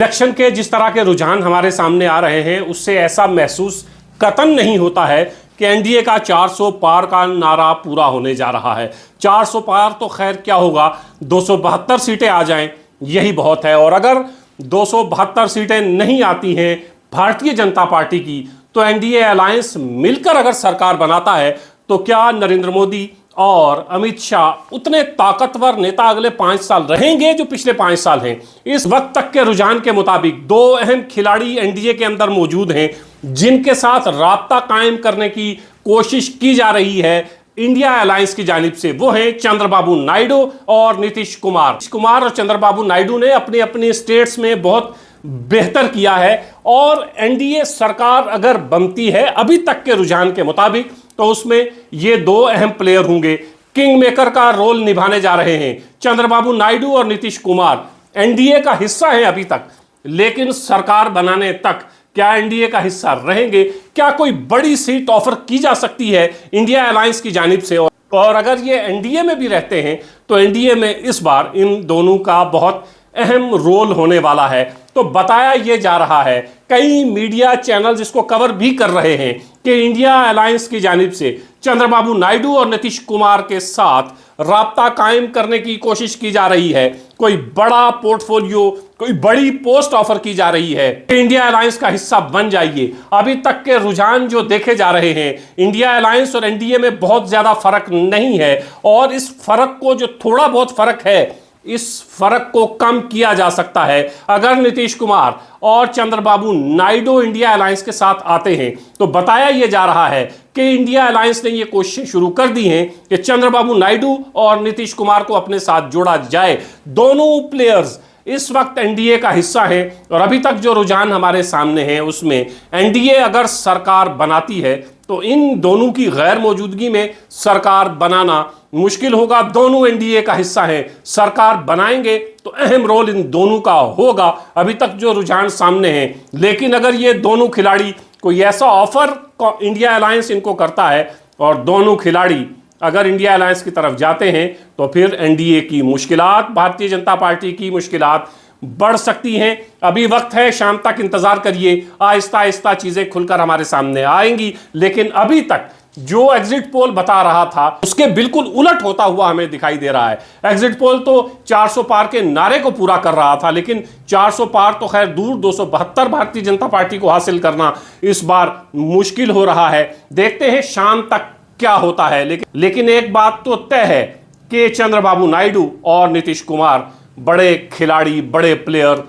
Election के जिस तरह के रुझान हमारे सामने आ रहे हैं उससे ऐसा महसूस कतई नहीं होता है कि एनडीए का 400 पार का नारा पूरा होने जा रहा है। 400 पार तो खैर क्या होगा, 272 सीटें आ जाएं यही बहुत है। और अगर 272 सीटें नहीं आती हैं भारतीय जनता पार्टी की, तो एनडीए अलायंस मिलकर अगर सरकार बनाता है तो क्या नरेंद्र मोदी और अमित शाह उतने ताकतवर नेता अगले 5 साल रहेंगे जो पिछले 5 साल हैं? इस वक्त तक के रुझान के मुताबिक 2 अहम खिलाड़ी एनडीए के अंदर मौजूद हैं जिनके साथ राब्ता कायम करने की कोशिश की जा रही है इंडिया अलायंस की जानिब से। वो हैं चंद्रबाबू नायडू और नीतीश कुमार। नीतीश कुमार और चंद्रबाबू नायडू ने अपने अपने स्टेट्स में बहुत बेहतर किया है और एनडीए सरकार अगर बनती है अभी तक के रुझान के मुताबिक तो उसमें ये 2 अहम प्लेयर होंगे, किंग मेकर का रोल निभाने जा रहे हैं। चंद्रबाबू नायडू और नीतीश कुमार एनडीए का हिस्सा है अभी तक, लेकिन सरकार बनाने तक क्या एनडीए का हिस्सा रहेंगे? क्या कोई बड़ी सीट ऑफर की जा सकती है इंडिया अलायंस की जानिब से? और अगर ये एनडीए में भी रहते हैं तो एनडीए में इस बार इन दोनों का बहुत अहम रोल होने वाला है। तो बताया यह जा रहा है, कई मीडिया चैनल इसको कवर भी कर रहे हैं कि इंडिया अलायंस की जानिब से चंद्रबाबू नायडू और नीतीश कुमार के साथ राब्ता कायम करने की कोशिश की जा रही है। कोई बड़ा पोर्टफोलियो, कोई बड़ी पोस्ट ऑफर की जा रही है कि इंडिया अलायंस का हिस्सा बन जाइए। अभी तक के रुझान जो देखे जा रहे हैं, इंडिया अलायंस और एनडीए में बहुत ज्यादा फर्क नहीं है और इस फर्क को, जो थोड़ा बहुत फर्क है, इस फर्क को कम किया जा सकता है अगर नीतीश कुमार और चंद्रबाबू नायडू इंडिया अलायंस के साथ आते हैं। तो बताया यह जा रहा है कि इंडिया अलायंस ने यह कोशिशें शुरू कर दी हैं कि चंद्रबाबू नायडू और नीतीश कुमार को अपने साथ जोड़ा जाए। दोनों प्लेयर्स इस वक्त एनडीए का हिस्सा है और अभी तक जो रुझान हमारे सामने हैं उसमें एनडीए अगर सरकार बनाती है तो इन दोनों की गैर मौजूदगी में सरकार बनाना मुश्किल होगा। दोनों एनडीए का हिस्सा है, सरकार बनाएंगे तो अहम रोल इन दोनों का होगा, अभी तक जो रुझान सामने हैं। लेकिन अगर ये दोनों खिलाड़ी कोई ऐसा ऑफर इंडिया अलायंस इनको करता है और दोनों खिलाड़ी अगर इंडिया अलायंस की तरफ जाते हैं तो फिर एनडीए की मुश्किलात, भारतीय जनता पार्टी की मुश्किलात बढ़ सकती हैं। अभी वक्त है, शाम तक इंतजार करिए, आहिस्ता आहिस्ता चीजें खुलकर हमारे सामने आएंगी। लेकिन अभी तक जो एग्जिट पोल बता रहा था उसके बिल्कुल उलट होता हुआ हमें दिखाई दे रहा है। एग्जिट पोल तो 400 पार के नारे को पूरा कर रहा था, लेकिन 400 पार तो खैर दूर, 272 भारतीय जनता पार्टी को हासिल करना इस बार मुश्किल हो रहा है। देखते हैं शाम तक क्या होता है। लेकिन एक बात तो तय है कि चंद्रबाबू नायडू और नीतीश कुमार बड़े खिलाड़ी, बड़े प्लेयर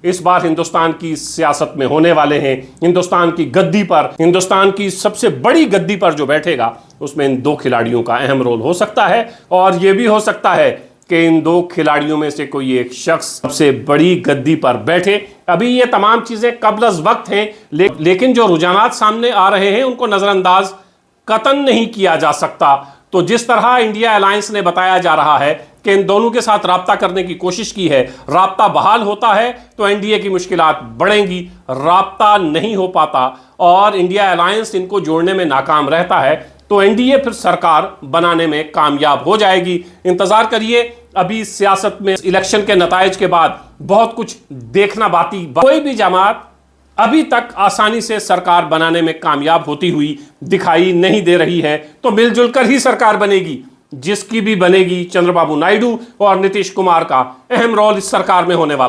इस बार हिंदुस्तान की सियासत में होने वाले हैं। हिंदुस्तान की गद्दी पर, हिंदुस्तान की सबसे बड़ी गद्दी पर जो बैठेगा उसमें इन 2 खिलाड़ियों का अहम रोल हो सकता है। और यह भी हो सकता है कि इन 2 खिलाड़ियों में से कोई एक शख्स सबसे बड़ी गद्दी पर बैठे। अभी ये तमाम चीजें कबल वक्त हैं, लेकिन जो रुझानात सामने आ रहे हैं उनको नजरअंदाज कतई नहीं किया जा सकता। तो जिस तरह इंडिया अलायंस ने बताया जा रहा है कि इन दोनों के साथ राब्ता करने की कोशिश की है, राब्ता बहाल होता है तो एनडीए की मुश्किलात बढ़ेंगी। राब्ता नहीं हो पाता और इंडिया अलायंस इनको जोड़ने में नाकाम रहता है तो एनडीए फिर सरकार बनाने में कामयाब हो जाएगी। इंतजार करिए, अभी सियासत में इलेक्शन के नताइज के बाद बहुत कुछ देखना बाकी। कोई भी जमात अभी तक आसानी से सरकार बनाने में कामयाब होती हुई दिखाई नहीं दे रही है। तो मिलजुल कर ही सरकार बनेगी, जिसकी भी बनेगी। चंद्रबाबू नायडू और नीतीश कुमार का अहम रोल इस सरकार में होने वाला।